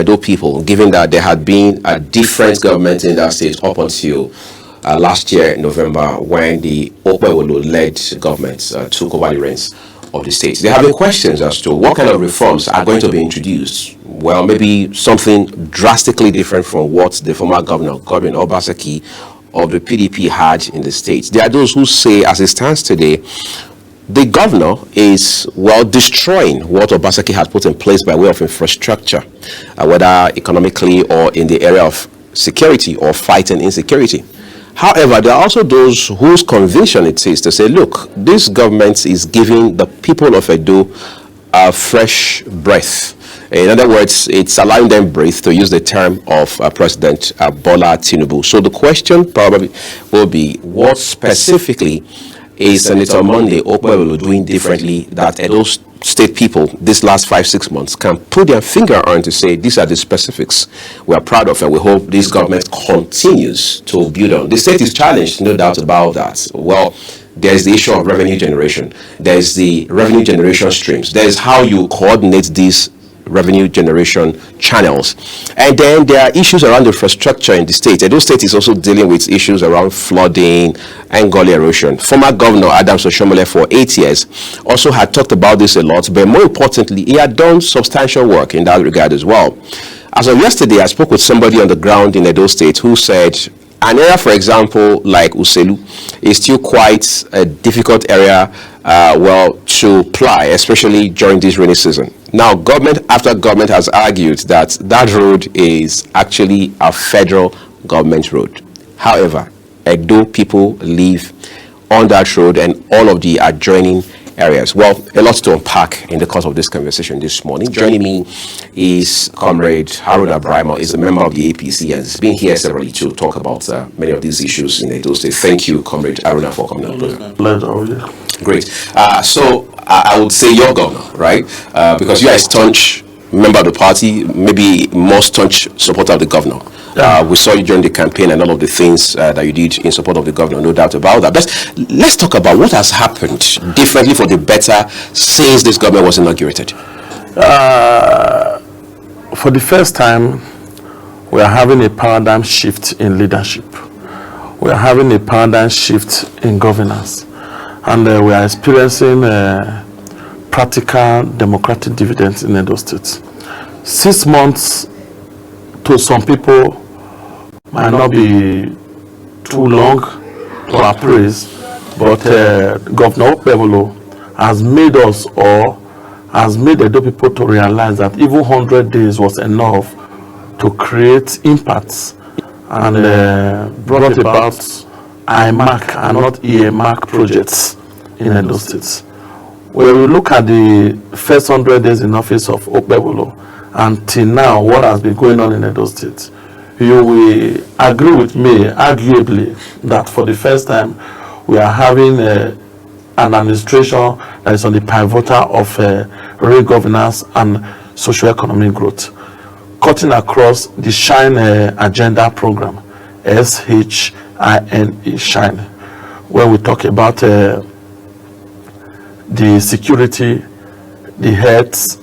Edo people, given that there had been a different government in that state up until last year in November, when the OBASEKI-led government took over the reins of the state. There have been questions as to what kind of reforms are going to be introduced. Well, maybe something drastically different from what the former governor, Godwin Obaseki of the PDP, had in the state. There are those who say, as it stands today, the governor is, well, destroying what Obaseki has put in place by way of infrastructure, whether economically or in the area of security or fighting insecurity. However, there are also those whose conviction it is to say, look, this government is giving the people of Edo a fresh breath. In other words, it's allowing them breathe, to use the term of President Bola Tinubu. So the question probably will be, what specifically is Senator Monday Okpebholo doing differently that Edo State people this last 5-6 months can put their finger on to say these are the specifics we are proud of, and we hope this government continues to build on. The state is challenged, no doubt about that. Well, there's the issue of revenue generation. There's the revenue generation streams. There's how you coordinate these revenue generation channels. And then there are issues around infrastructure in the state. Edo State is also dealing with issues around flooding and gully erosion. Former Governor Adams Oshomole for 8 years also had talked about this a lot, but more importantly, he had done substantial work in that regard as well. As of yesterday, I spoke with somebody on the ground in Edo State who said an area, for example, like Uselu, is still quite a difficult area, to ply, especially during this rainy season. Now, government after government has argued that that road is actually a federal government road. However, Edo people live on that road and all of the adjoining areas. Well, a lot to unpack in the course of this conversation this morning. Joining me is Comrade Haruna Braimoh. Is a member of the APC and has been here severally to talk about many of these issues in Edo State. Thank you, Comrade Haruna, for coming on. Pleasure. Great. So I would say your governor, right? Because you are a staunch member of the party, maybe more staunch supporter of the governor. We saw you during the campaign and all of the things that you did in support of the governor, no doubt about that. But let's talk about what has happened differently for the better since this government was inaugurated. For the first time, we are having a paradigm shift in leadership. We are having a paradigm shift in governance. And we are experiencing practical democratic dividends in Edo State. 6 months to some people might not be too long to appraise, but Governor Okpebholo has made us, or has made Edo people to realize that even 100 days was enough to create impacts and brought about IMAC and not EMAC projects in Edo State. When we look at the first 100 days in office of Okpebholo until now, what has been going on in Edo State, you will agree with me, arguably, that for the first time we are having an administration that is on the pivotal of real governance and socio-economic growth, cutting across the SHINE agenda program, SHINE, SHINE, where we talk about the security, the health,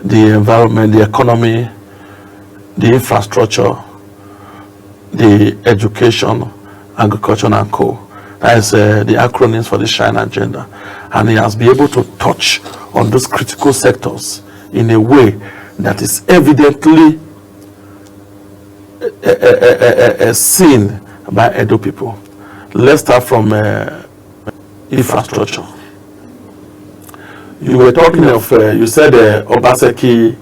the environment, the economy, the infrastructure, the education, agriculture and co. That is the acronyms for the SHINE agenda. And he has been able to touch on those critical sectors in a way that is evidently seen by Edo people. Let's start from infrastructure. You were talking of, you said Obaseki,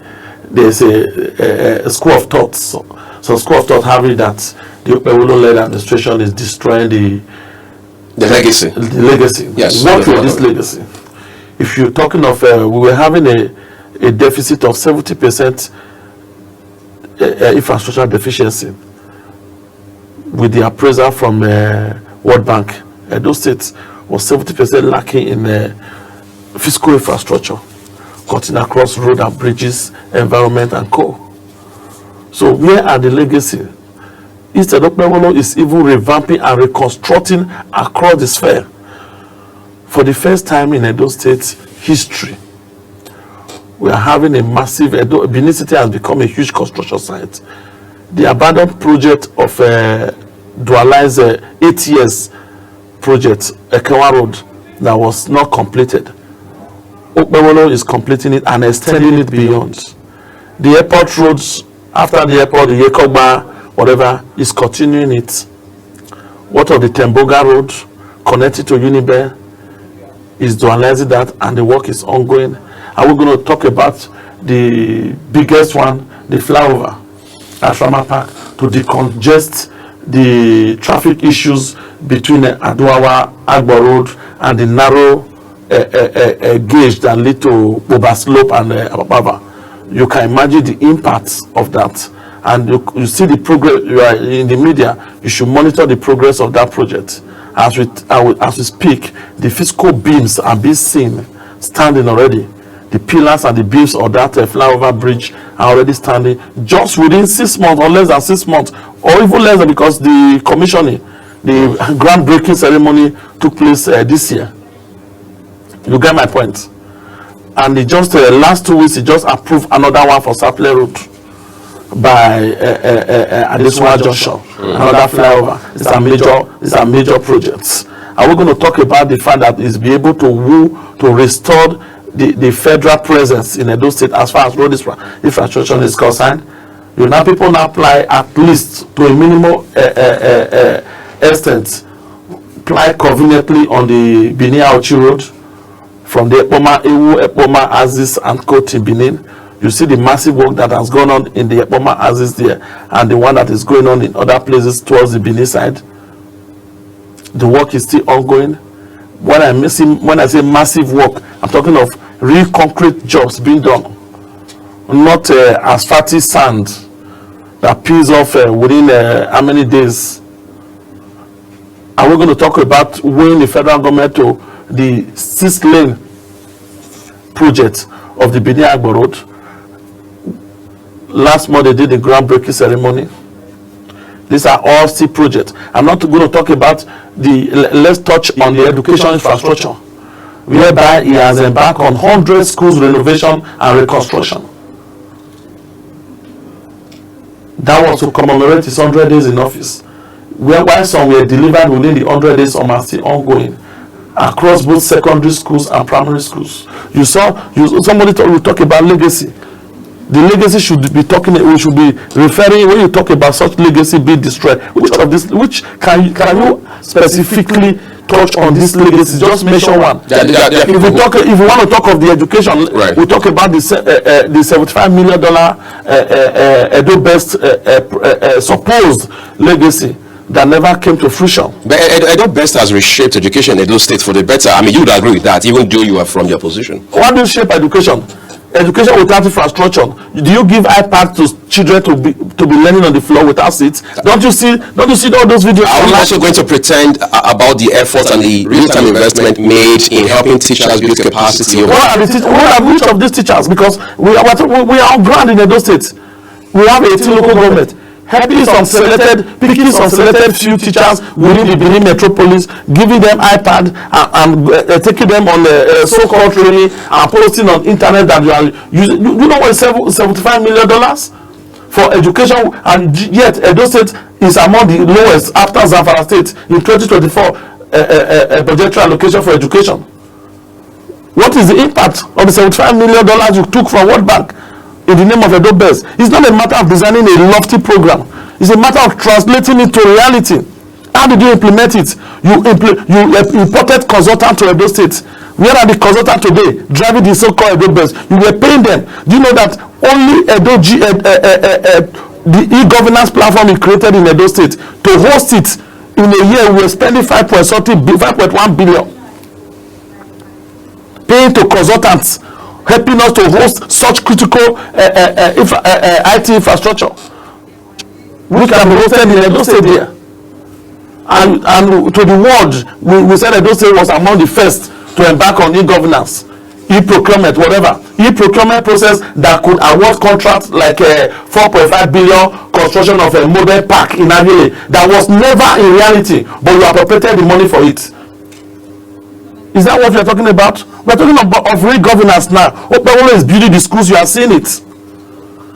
there's a school of thoughts. So school of thought having that the Okpebholo-led administration is destroying the legacy. The legacy. Yes. What with this legacy? If you're talking of, we were having a deficit of 70% infrastructure deficiency with the appraisal from World Bank. Edo State was 70% lacking in fiscal infrastructure, cutting across road and bridges, environment and co. So where are the legacy? Instead, Okpebholo is even revamping and reconstructing across the sphere. For the first time in Edo State history, we are having a massive, Benin City has become a huge construction site. The abandoned project of dualized 8 years project, Ekewa Road, that was not completed. Okpewolo is completing it and extending it beyond. The airport roads, after the airport, the Yekogba, whatever, is continuing it. What of the Temboga Road connected to Unibe is dualizing that, and the work is ongoing. And we're going to talk about the biggest one, the flyover at Rama Park, to decongest the traffic issues between Aduawa, Agbo Road, and the narrow gauge that lead to Obaslope and Ababa. You can imagine the impact of that. And you see the progress. You are in the media, you should monitor the progress of that project. As we speak, the physical beams are being seen standing already. The pillars and the beams of that flyover bridge are already standing just within 6 months or less than 6 months, or even less than, because the commissioning, the groundbreaking ceremony took place this year. You get my point? And it just last 2 weeks, it just approved another one for Saple Road by Adesua Junction, another flyover. It's a major project. And we're going to talk about the fact that it's be able to restore the federal presence in Edo State as far as road infrastructure is concerned. People now apply at least to a minimum extent, apply conveniently on the Benin Auchi Road from the Epoma Ewu, Epoma Aziz and Koti Benin. You see the massive work that has gone on in the Epoma Aziz there, and the one that is going on in other places towards the Benin side. The work is still ongoing. When I say massive work, I'm talking of real concrete jobs being done, not asphaltic sand that peels off within how many days. And we're going to talk about when the federal government to the 6-lane project of the Benin Agbo Road. Last month they did the groundbreaking ceremony. These are all still projects. I'm not going to talk about let's touch on the education infrastructure, whereby he has embarked on 100 schools renovation and reconstruction. That was to commemorate his 100 days in office. While some were delivered within the 100 days, some are still ongoing across both secondary schools and primary schools. Somebody will talk about legacy. The legacy should be we should be referring, when you talk about such legacy being destroyed, which can you specifically touch on this legacy? Just mention one. If you want to talk of the education, right, we talk about the $75 million Edo Best supposed legacy that never came to fruition. But Edo Best has reshaped education in Edo State for the better. I mean, you would agree with that, even though you are from your position. What do you shape education? Education without infrastructure. Do you give iPad to children to be learning on the floor without seats? Don't you see all those videos? Are we also going to pretend about the efforts and the real-time investment made in helping teachers build capacity? Which of these teachers? Because we are on ground in Edo State. We have 18 local government picking some selected few teachers within the Benin metropolis, giving them iPad and taking them on so-called training and posting on internet that you are using. You know what is $75 million for education, and yet Edo State is among the lowest after Zamfara State in 2024 budgetary allocation for education. What is the impact of the $75 million you took from World Bank in the name of Edo Best? It's not a matter of designing a lofty program. It's a matter of translating it to reality. How did you implement it? You imported consultants to Edo State. Where are the consultants today driving the so-called Edo Best? You were paying them. Do you know that only the e-governance platform is created in Edo State? To host it in a year, we were spending 5.1 billion. Paying to consultants, helping us to host such critical IT infrastructure, which can be hosted in Edo State here. And to the world, we said Edo State was among the first to embark on e-governance, e-procurement, whatever. E-procurement process that could award contracts like 4.5 billion construction of a model park in Agile that was never in reality, but you appropriated the money for it. Is that what we are talking about? We are talking about of real governance now. Opewolo is building the schools. You are seeing it.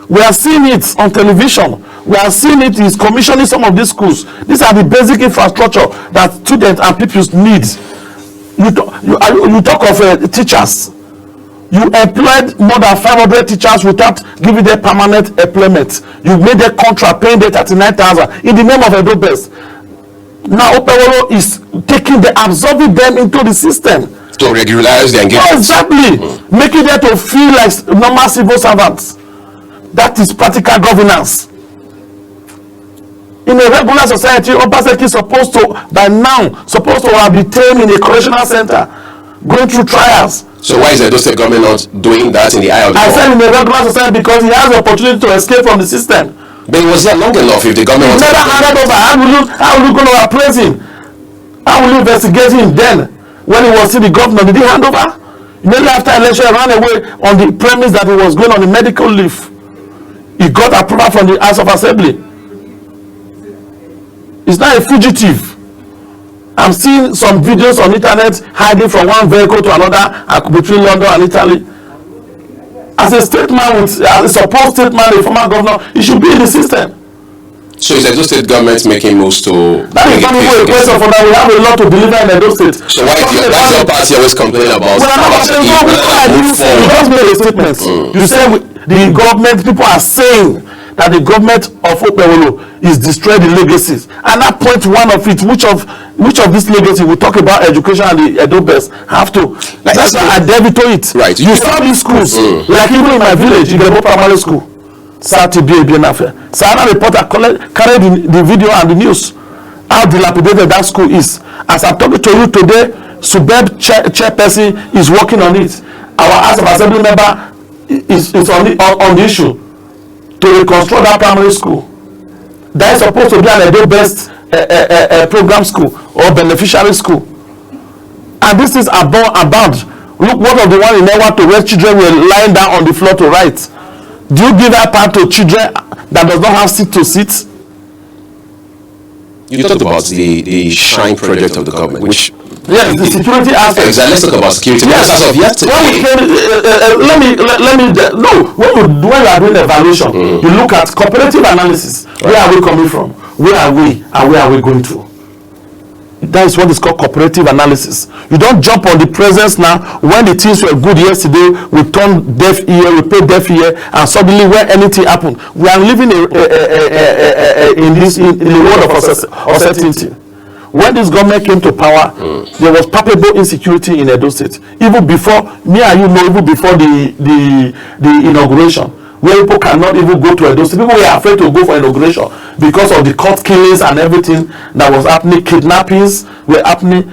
We are seeing it on television. We are seeing it. He's commissioning some of these schools. These are the basic infrastructure that students and pupils need. You talk of teachers. You employed more than 500 teachers without giving them permanent employment. You made their contract paying them 39,000 in the name of Edo Best. Now Opewolo is absorbing them into the system. To regularize their engagement. Exactly. Making them to feel like normal civil servants. That is practical governance. In a regular society, Obaseki is supposed to have been trained in a correctional center, going through trials. So why is the Edo State government not doing that in the eye of the law? I said in a regular society because he has the opportunity to escape from the system. But was that long enough if the government... He never handed over. How will you go to appraise him? How will you investigate him then? When he was still the governor, did he hand over? Immediately after election, he ran away on the premise that he was going on a medical leave. He got approval from the House of Assembly. He's not a fugitive. I'm seeing some videos on internet hiding from one vehicle to another between London and Italy. As a statesman, as a supposed statesman, a former governor, he should be in the system. So is Edo State government making moves to... That is not a question for that. We have a lot to deliver in Edo State. So why is your party always complaining about... You just made a statement. You said the government, people are saying that the government of Opewolo is destroying the legacies. And that point one of it, which of this legacy we talk about education and the Edo Best have to. That's why I delve into it. Right. You saw these schools, like even in my village, you get a primary school. Saturday, Sarah reporter carried the video and the news how dilapidated that school is. As I'm talking to you today, superb chairperson is working on it. Our House of Assembly member is on the issue to reconstruct that primary school. That is supposed to be an Edo Best program school or beneficiary school. And this is about. Look, one of the one in Ewa to where children were lying down on the floor to write. Do you give that part to children that does not have seat to sit? You talked about the Shine project of the government, which... Yes, the security aspect. Exactly. Let's talk about security. Yes. As of yesterday. When you are doing evaluation, you look at comparative analysis. Right. Where are we coming from? Where are we? And where are we going to? That is what is called cooperative analysis. You don't jump on the presence now. When the things were good yesterday, we turn deaf ear, we pay deaf ear, and suddenly when anything happened, we are living in the world of uncertainty. When this government came to power, there was palpable insecurity in Edo State. Even before, even before the inauguration, where people cannot even go to Edo State. People were afraid to go for inauguration because of the court killings and everything that was happening. Kidnappings were happening.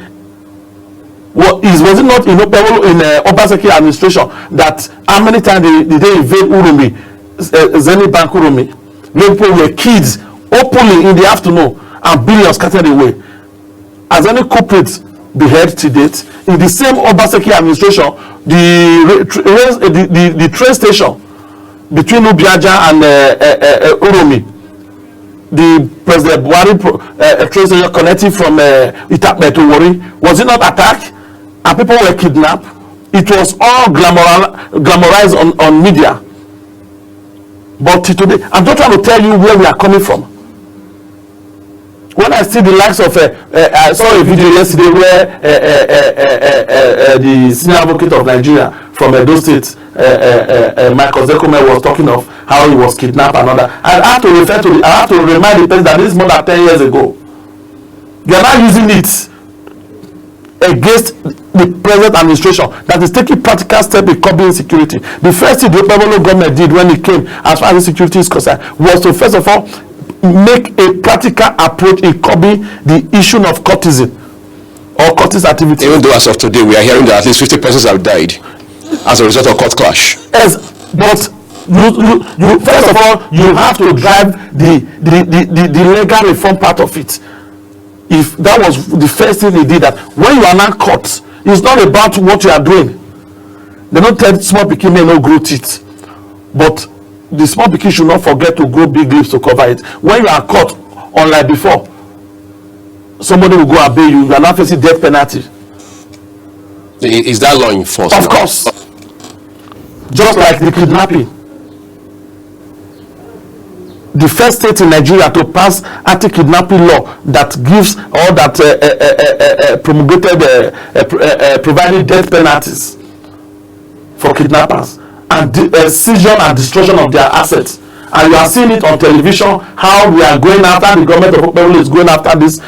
Was it not in Obaseki administration that how many times did they invade Urumi, Zenith Bank Urumi? Where people were kids openly in the afternoon and billions scattered away. As any culprits beheaded to date, in the same Obaseki administration, the train station between Ubiaja and Urumi, the President Buhari train station connecting from Itakpe to Wari, was it not attacked and people were kidnapped? It was all glamorized on media. But today, I'm just trying to tell you where we are coming from. When I see the likes of, I saw a video yesterday where the senior advocate of Nigeria from Edo State, Michael Zekome, was talking of how he was kidnapped and all that. I have to remind the person that this is more than 10 years ago. You are now using it against the present administration that is taking practical steps in curbing insecurity. The first thing the Braimoh government did when it came, as far as insecurity is concerned, was to first of all make a practical approach in curbing the issue of courtesan or courtesan activity. Even though as of today we are hearing that at least 50 persons have died as a result of court clash. Yes, but you first of all you have to drive the legal reform part of it. If that was the first thing they did, that when you are not caught, it's not about what you are doing. They don't tell small pikin may no grow teeth, but the small pikin should not forget to grow big lips to cover it. When you are caught, unlike before, somebody will go and bail you. You are not facing death penalty. Is that law enforced? Of course. Just like the kidnapping. The first state in Nigeria to pass anti-kidnapping law that gives or that promulgated providing death penalties for kidnappers and seizure and destruction of their assets. And you are seeing it on television how we are going after, the government of Okpebholo is going after this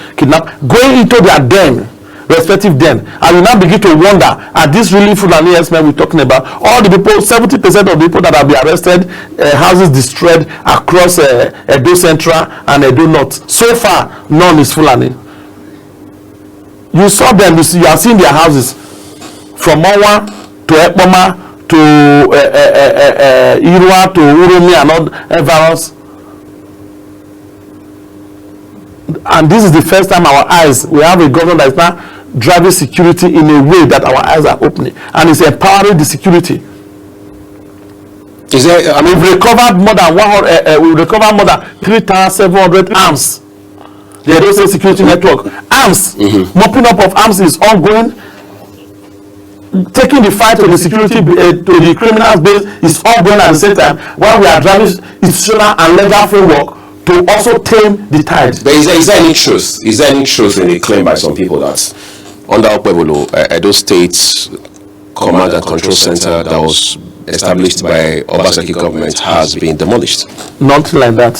going into their den, respective den. And you now begin to wonder, are these really Fulani men we're talking about? All the people, 70% of the people that have been arrested, houses destroyed across Edo Central and Edo North. So far, none is Fulani. You saw them, you are seeing their houses from Mawa to Ekpoma to Irua to Uromi and all else. And this is the first time we have a government that is now driving security in a way that our eyes are opening, and it's empowering the security. Is there, we've recovered more than 3,700 arms. The Edo State Security Network arms, mopping up of arms is ongoing. Taking the fight to the security to the criminals base is ongoing at the same time, while we are driving institutional and legal framework to also tame the tide. But is there any truth? Is there any truth in the claim by some people that under Okpebholo, Edo State Command and Control Center that was established by Obaseki government has been demolished? Nothing like that.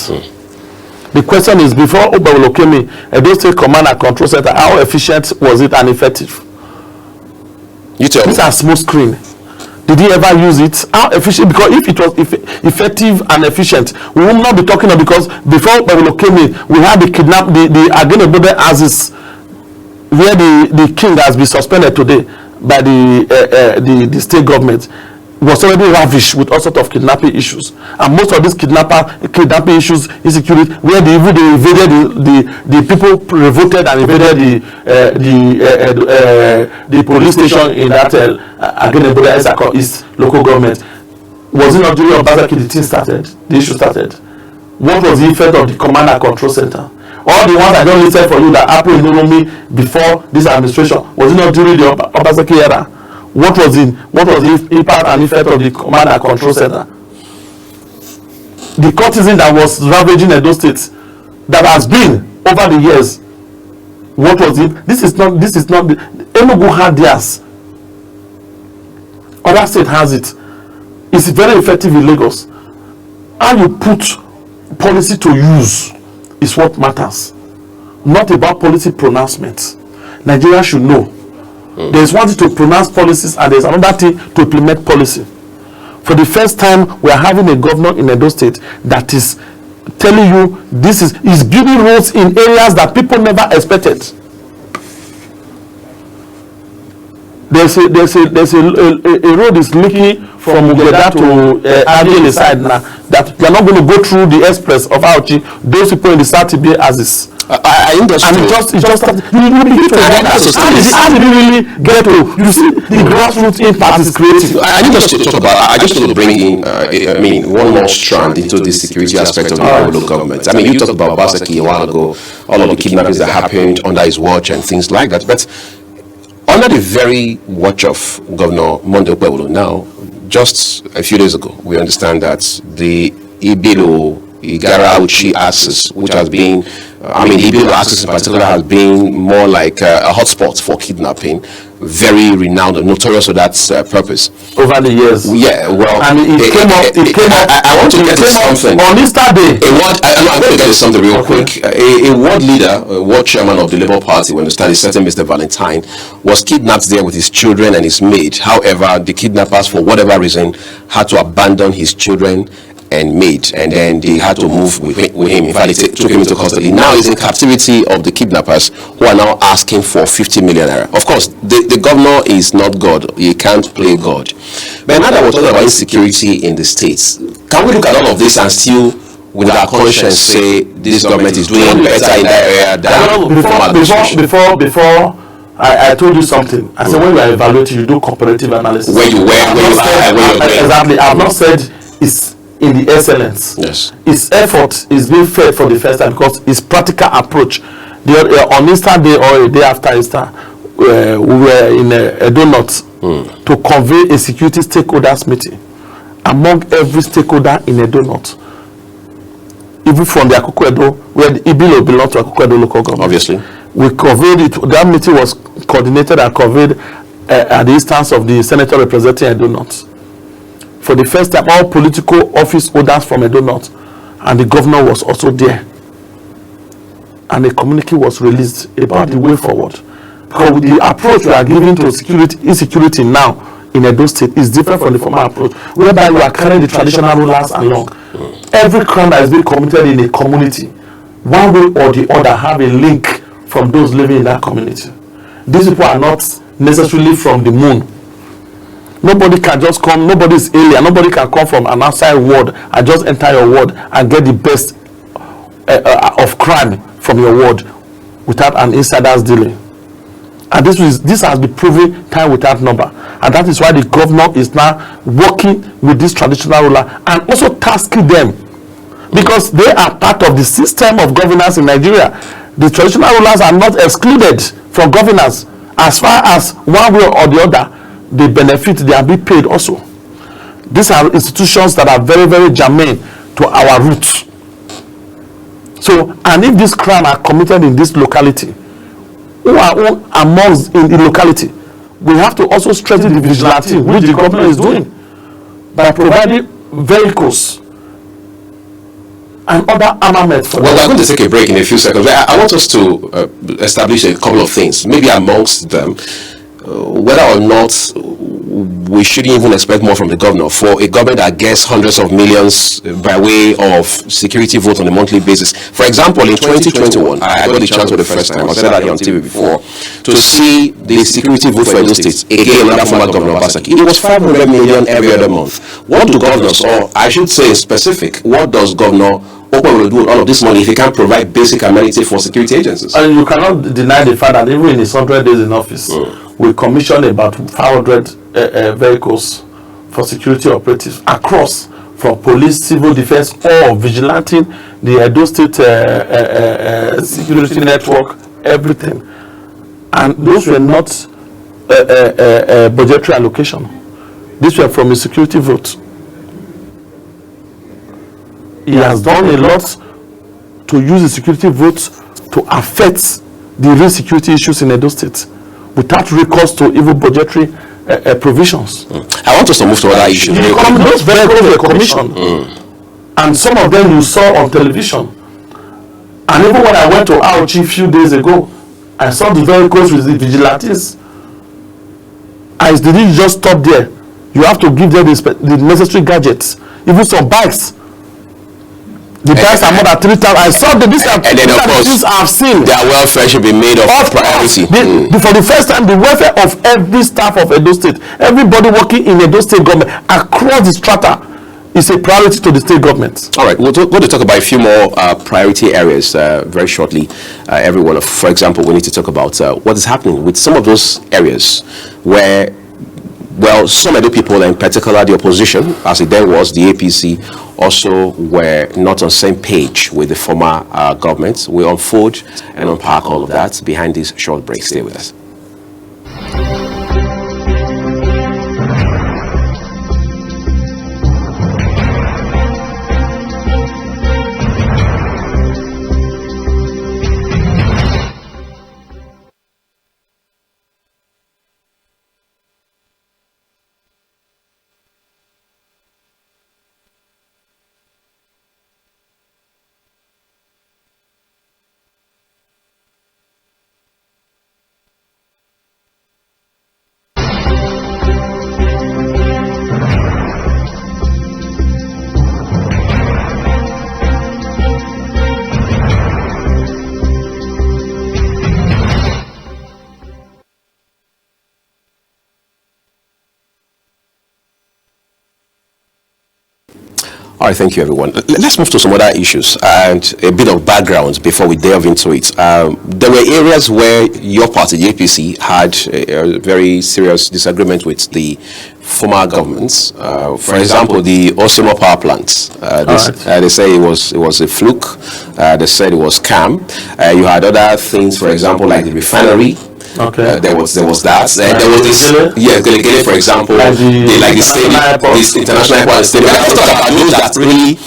The question is, before Okpebholo came in, Edo State Command and Control Center, how efficient was it and effective? You tell me. It's a small screen. Did he ever use it? How efficient? Because if it was effective and efficient, we will not be talking about, because before Okpebholo came in, we had the Agenebode Aziz, where the king has been suspended today by the state government, was already ravished with all sorts of kidnapping issues. And most of these kidnapping issues, insecurity, where they invaded the people revolted and invaded the police station in that Agenebode East local government. Was it not during Obaseki the issue started? What was the effect of the command and control center? All the ones I don't listen for you that happened in Uromi before this administration, was it not during the Obaseki era? What was the impact and effect of the command and control center? The courtesan that was ravaging Edo State, that has been over the years, what was it? This is not the Enugu had theirs. Other state has it. It's very effective in Lagos. How you put policy to use is what matters, not about policy pronouncements. Nigeria should know. There's one thing to pronounce policies and there's another thing to implement policy. For the first time, we are having a governor in Edo State that is telling you is building roads in areas that people never expected. There's a road is leaking from Ugeda to Adele side now, that you are not going to go through the express of Auchi. Those people in the south be Aziz. I understand. And it just you begin to wonder, how did you really get to? You see, the grassroots impact is creative. I need us to talk about. I just want to bring in, one more strand into the security aspect of the local government. I mean, you talked about Obaseki a while ago, all of the kidnappings that happened under his watch and things like that. But under the very watch of Governor Monday Okpebholo now, just a few days ago, we understand that the Igara-Uchi axis, which has been, the Ibilo axis in particular has been more like a hotspot for kidnapping, very renowned and notorious for that purpose. Over the years. Yeah, well, I mean, it came up. I want to get to something. On Easter Day. I'm going to get to something real quick. A ward leader, a ward chairman of the Labour Party, we understand, is certain Mr. Valentine, was kidnapped there with his children and his maid. However, the kidnappers, for whatever reason, had to abandon his children and maid, and then they had to move with him. In fact, they took him into custody. Now he's in captivity of the kidnappers, who are now asking for 50 million naira. Of course, the governor is not God. He can't play God. But now that we're talking about insecurity in the states, can we look at all of this and still, with our conscience, say this government is doing better in that area than before I told you something. I said, when you are evaluating, you do comparative analysis. Exactly. I have not said it's in the excellence. Yes. Its effort is being fed for the first time because its practical approach. On Easter Day or a day after Easter, we were in a donut to convene a security stakeholders meeting among every stakeholder in a donut. Even from the Akoko Edo, where the Ibilo belonged to Akoko Edo local government. Obviously. We conveyed it. That meeting was coordinated and conveyed at the instance of the senator representing Edo North. For the first time, all political office holders from Edo North and the governor was also there. And a communique was released about the way forward. Because with the approach we are giving to insecurity now in Edo State is different from the former approach, whereby we are carrying the traditional rulers along. Every crime that is being committed in a community, one way or the other, have a link from those living in that community. These people are not necessarily from the moon. Nobody can just come, nobody is alien, nobody can come from an outside world and just enter your world and get the best of crime from your world without an insider's dealing. And this has been proven time without number. And that is why the governor is now working with this traditional ruler and also tasking them, because they are part of the system of governance in Nigeria. The traditional rulers are not excluded from governance. As far as one way or the other they benefit, they are being paid also. These are institutions that are very, very germane to our roots. So, and if these crimes are committed in this locality, who are amongst in the locality, we have to also strengthen the vigilante, which the government is doing, by providing vehicles and other armament for Well, we're going to take a break in a few seconds. I want us to establish a couple of things, maybe amongst them, whether or not we shouldn't even expect more from the governor. For a government that gets hundreds of millions by way of security vote on a monthly basis. For example, in 2021, I got the chance for the first time, I said that here on TV before, to see the security vote for Edo State, again, under former Governor Obaseki. It was 500 million every other month. What do governors, or I should say specific, what does Governor Open will do with all of this money if he can't provide basic amenity for security agencies? And you cannot deny the fact that even in his 100 days in office, we commissioned about 500 vehicles for security operatives across, from police, civil defense, or vigilanting the Edo State security network, everything. And those were not budgetary allocation. These were from a security vote. He has done a lot to use the security vote to affect the real security issues in Edo State without recourse to even budgetary provisions. I want us to move to other issues. Those vehicles were commissioned, and some of them you saw on television. And even when I went to Aochi a few days ago, I saw the vehicles with the vigilantes. And they didn't just stop there. You have to give them the necessary gadgets, even some bikes. The bikes are more than 3,000. I saw these are things I've seen. Their welfare should be made of priority. For the first time, the welfare of every staff of Edo State, everybody working in Edo State government across the strata, is a priority to the state government. All right, we're going to talk about a few more priority areas very shortly. Everyone, for example, we need to talk about what is happening with some of those areas where, well, some Edo people, in particular the opposition, as it then was, the APC, also were not on the same page with the former government. We unfold and unpack all of that behind this short break. Stay with us. All right, thank you, everyone. Let's move to some other issues and a bit of background before we delve into it. There were areas where your party, the APC, had a very serious disagreement with the former governments. For example, the Osimo power plant. They say it was a fluke. They said it was scam. You had other things, for example, like the refinery. Okay. There was that. There was this, Gelegele, for example, like the stadium, this international airport stadium. Let's talk about those that really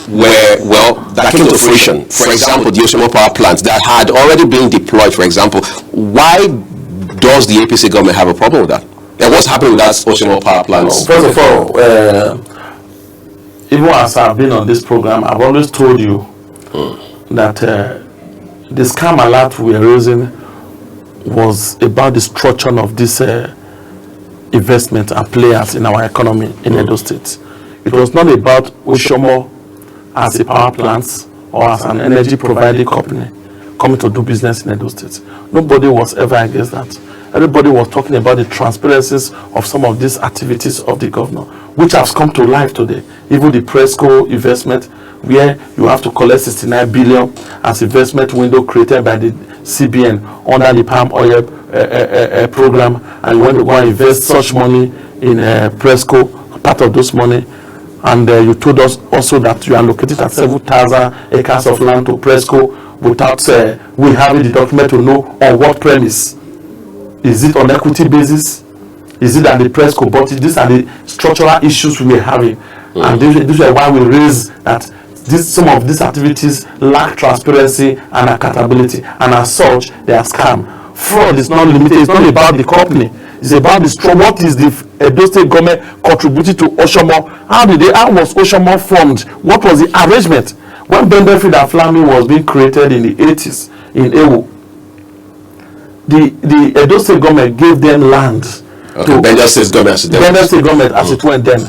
that came to fruition. For example, the Oshomo power plant that had already been deployed, for example. Why does the APC government have a problem with that? And what's happening with that Oshomo power plant? First of all, even as I've been on this program, I've always told you that the scam alert we are raising was about the structure of this investment and players in our economy in Edo State. It was not about Oshomo as a power plant or as an energy providing company coming to do business in Edo State. Nobody was ever against that. Everybody was talking about the transparencies of some of these activities of the governor, which has come to life today. Even the Presco investment, where you have to collect 69 billion as investment window created by the CBN under the palm oil program, and when you go and invest such money in Presco, part of those money, and you told us also that you allocated at 7,000 acres of land to Presco without we having the document to know on what premise. Is it on equity basis? Is it that the Presco bought it? These are the structural issues we are having, and this is why we raise that some of these activities lack transparency and accountability, and as such they are scam. Fraud is not limited. It's not about the company. It's about the what is the Edo State government contributed to Oshomo? How was Oshomo formed? What was the arrangement? When Benefit and Flaming was being created in the 80s in Ewo, the Edo State government gave them land. Okay, Benefit State government as it went then.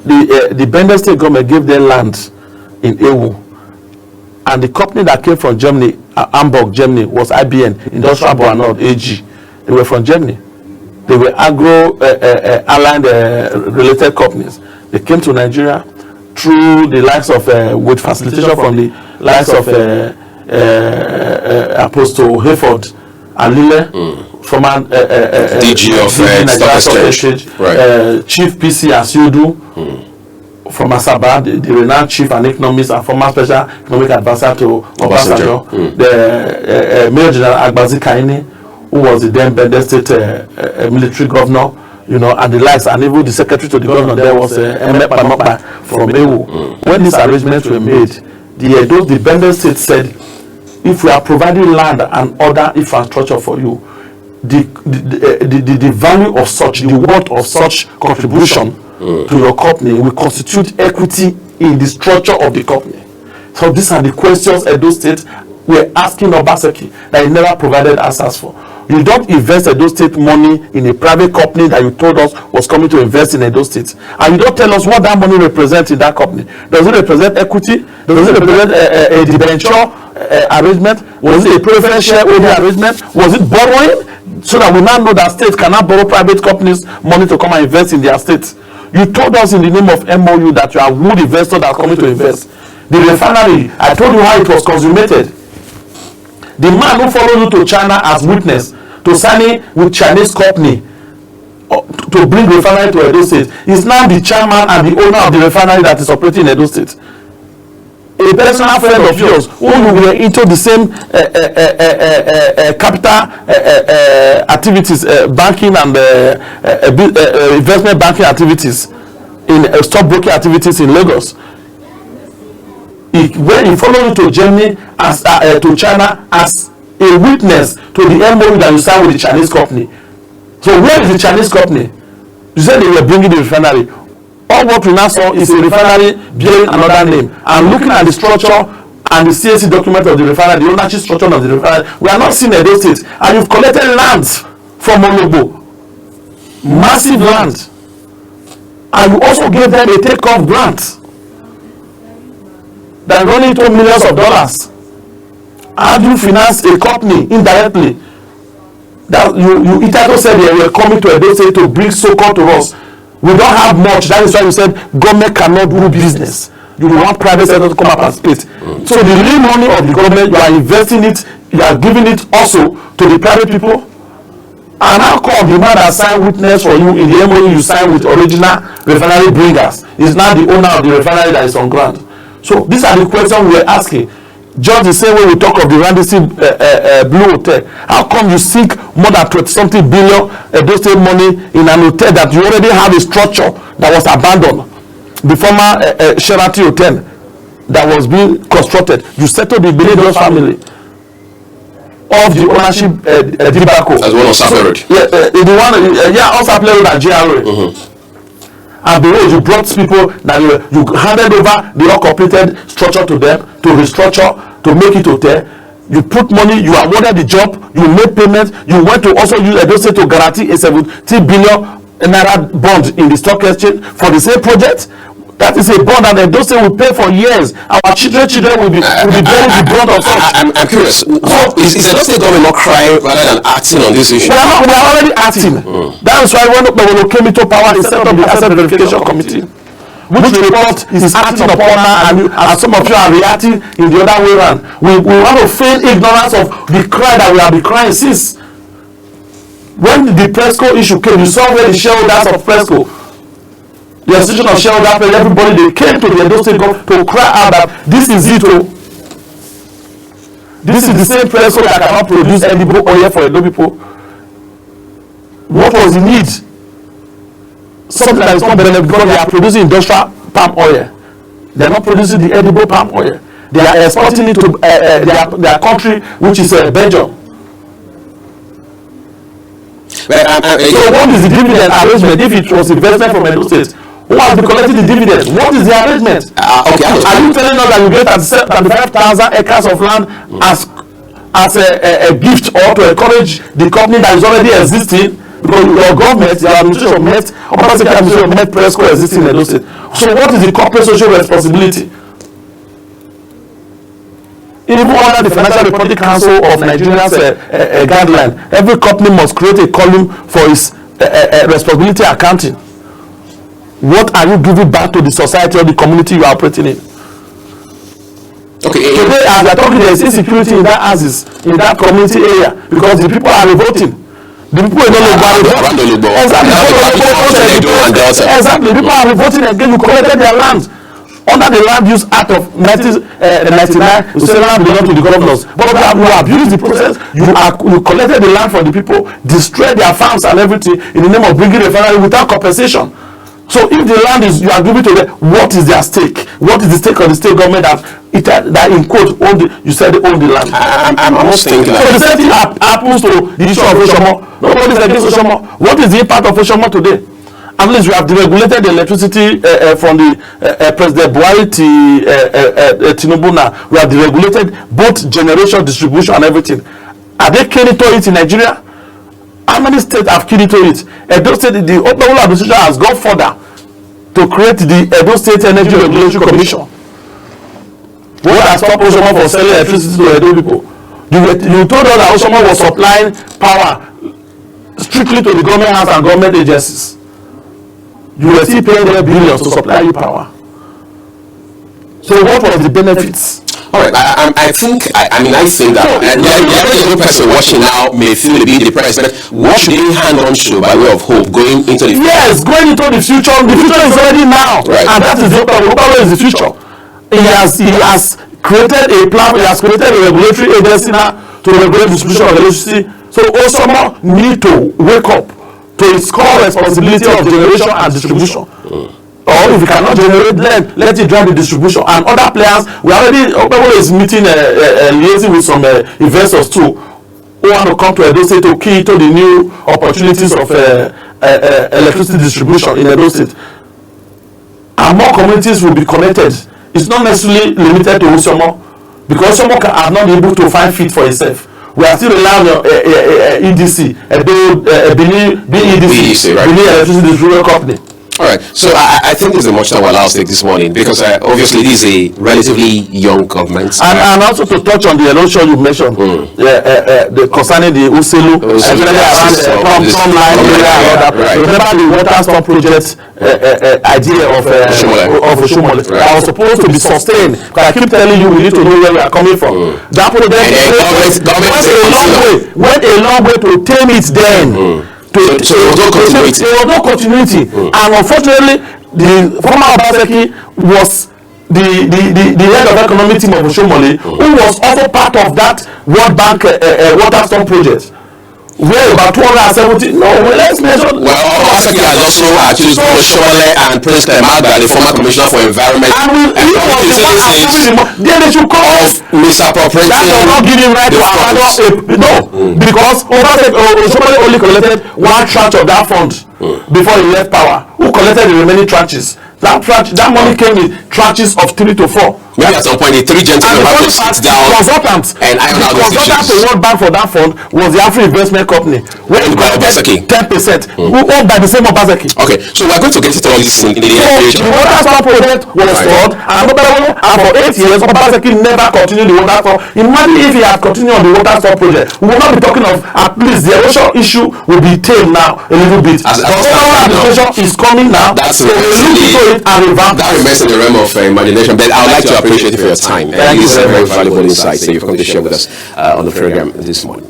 The Benefit State government gave them land in Ewo, and the company that came from Germany, Hamburg, Germany, was IBN, Industrial Boanod AG. They were from Germany. They were agro-aligned related companies. They came to Nigeria through the likes of, with facilitation from the likes of Apostle Hayford Alile, former DG of Stock Exchange, Chief PC Asiodu, from Asaba, the renowned chief and economist and former special economic advisor to Obasanjo, the Major General Agbazi-Kaini, who was the then Bende State military governor, and the likes, and even the secretary to the governor there was Eme Pamapa from Ewu. When these arrangements were made, the Bende State said, if we are providing land and other infrastructure for you, the value of such, the worth of such contribution to your company will constitute equity in the structure of the company. So these are the questions Edo State we're asking Obaseki that he never provided answers for. You don't invest Edo State money in a private company that you told us was coming to invest in Edo State, and you don't tell us what that money represents in that company. Does it represent equity? Does it represent a debenture arrangement? Was it a preference shareholding arrangement? Was it borrowing? So that we now know that states cannot borrow private companies money to come and invest in their states. You told us in the name of MOU that you are good investors that are coming to invest. The refinery, I told you how it was consummated. The man who followed you to China as witness to signing with Chinese company to bring refinery to Edo State is now the chairman and the owner of the refinery that is operating in Edo State. A personal friend of yours who you were into the same capital activities, banking and investment banking activities, in stockbroking activities in Lagos. When he followed you to Germany as to China as a witness to the MOU that you signed with the Chinese company. So where is the Chinese company? You said they were bringing the refinery. All what we now saw is a refinery bearing another name. And looking at the structure and the CAC document of the refinery, the ownership structure of the refinery, we are not seeing Edo State. And you've collected lands from Ologbo, massive land, and you also gave them a take-off grant that running into millions of dollars. How do you finance a company indirectly? That you Itato said they were coming to Edo State to bring so-called to us. We don't have much. That is why you said government cannot do business. You want private sector to come up and participate. So the real money of the government, you are investing it, you are giving it also to the private people. And how come the man that signed witness for you in the MOU you signed with original refinery bringers is now the owner of the refinery that is on ground? So these are the questions we are asking. Just the same way we talk of the Randisi Blue Hotel. How come you seek more than 20-something billion Edo State money in an hotel that you already have a structure that was abandoned, the former Sheraton Hotel that was being constructed. You settled the Benedos family of the ownership debacle. As well as Saple Road. The one, on Saple Road at GRA. And below, you brought people that you handed over the uncompleted structure to them to restructure, to make it hotel. You put money, you awarded the job, you made payments, you went to also use Edo State to guarantee a 70 billion naira bond in the stock exchange for the same project. That is a bond that Edo State will pay for years. Our children will be bearing the brunt of such. I'm curious. Is Edo State government not crying rather than acting on this issue? We are already acting. That is why when Okpebolo came into power, he set up the Asset Verification Committee, which report is acting upon now, and some of you are reacting in the other way around. We want to feign ignorance of the cry that we have been crying since. When the Presco issue came, you saw where the shareholders of Presco, the association of shareholders, everybody, they came to the Edo State government to cry out that this is it. This is the same Presco that cannot produce edible oil for Edo people. What was the need? Something that is not beneficial because they are producing industrial palm oil. They are not producing the edible palm oil. They are exporting it to their country, which is Belgium. So what is the dividend arrangement if it was investment from Edo State? Who has been collecting the dividend? What is the arrangement? Are you telling us that you get 35,000 acres of land as a gift or to encourage the company that is already existing? Because your government, your administration met, OBASEKI'S administration met Presco existing in Edo State. So what is the corporate social responsibility? Even under the Financial Reporting Council of Nigeria's guideline, every company must create a column for its responsibility accounting. What are you giving back to the society or the community you are operating in? Okay. Today, as we are talking, there is insecurity in that houses, in that community area, because the people are revolting. The people in Olugbo. Exactly. People are revolting again. You collected their land under the Land Use Act of 1999. You say land belongs to the governors, but you abused the process. You collected the land from the people, destroyed their farms and everything in the name of bringing a refinery without compensation. So if the land is you are giving to them, what is their stake? What is the stake of the state government that in quote you said they own the land? I'm almost thinking. So the same thing happens to the issue of Oshomo. Nobody is against Oshomo. What is the impact of Oshomo today? At least we have deregulated the electricity from the President Buhari to Tinubu now. We have deregulated both generation, distribution, and everything. Are they keen to it in Nigeria? How many states have keen to it? Edo State, the Okpebolo administration has gone further to create the Edo State Energy Regulatory Commission. What has stopped Oshomo from selling electricity to Edo people? You told us that Oshomo was supplying power strictly to the government house and government agencies. You were still paying them billions to supply you power. So what was the benefits? All right, I think that the average person watching now may feel a bit depressed, but what should they hang on to by way of hope going into the future? Yes, going into the future. The future is already now, right. And that is the Okpebolo is the future. He has created a plan. He has created a regulatory agency now to regulate distribution of electricity. So Oshomo need to wake up to its core responsibility of generation and distribution. Or if you cannot generate, then let it drive the distribution. And other players, Okpebolo is meeting, liaising with some investors too, who want to come to Edo State to key to the new opportunities of electricity distribution in Edo State. And more communities will be connected. It's not necessarily limited to Oshomo, because Oshomo has not been able to find feet for itself. We are still relying on EDC, BEDC, right? Benin Electricity Distribution Company. All right, so I think there's a much that we'll allow us to take this morning, because obviously this is a relatively young government. And also to touch on the erosion you mentioned, concerning the Uselu, especially around Tom Line area. Remember the water storm project idea of Oshomole that was supposed to be sustained. Because I keep telling you, we need to know where we are coming from. That project went a long way to tame it then. So there was no continuity. And unfortunately, the former Obaseki was the head of economic team of Oshomole, who was also part of that World Bank water storm project, Where about 270? No, let's measure. Well, Obaseki has also accused Shomole and Prince Clemagba, the former commissioner for environment, They should come of misappropriating. That does not give him right to abandon. No, because Shomole only collected one tranche of that fund before he left power. Who collected the remaining tranches? That money came in tranches of 3 to 4. Maybe at some point the three gentlemen have to sit down and iron out those issues. The consultant to World Bank for that fund was the Afri Investment Company, where he collected 10%, who owned by the same Obaseki. Okay, so we're going to get into all this in the So the water store project was stored, and for 8 years, Obaseki never continued the water store. Imagine if he had continued on the water store project, we will not be talking of, at least the erosion issue will be tamed now a little bit. The overall administration is coming now, so we look into it and revamp. That remains in the realm of imagination, but I would like to appreciate you for your time. Thank you. Very valuable insights that you've come to share with us on the program this morning.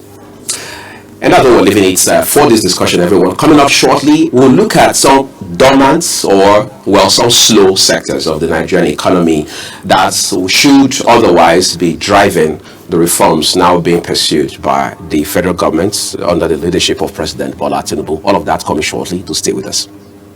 And that's what we're leaving it for this discussion, everyone. Coming up shortly, we'll look at some dormant or, well, some slow sectors of the Nigerian economy that should otherwise be driving the reforms now being pursued by the federal government under the leadership of President Bola Tinubu. All of that coming shortly. To stay with us.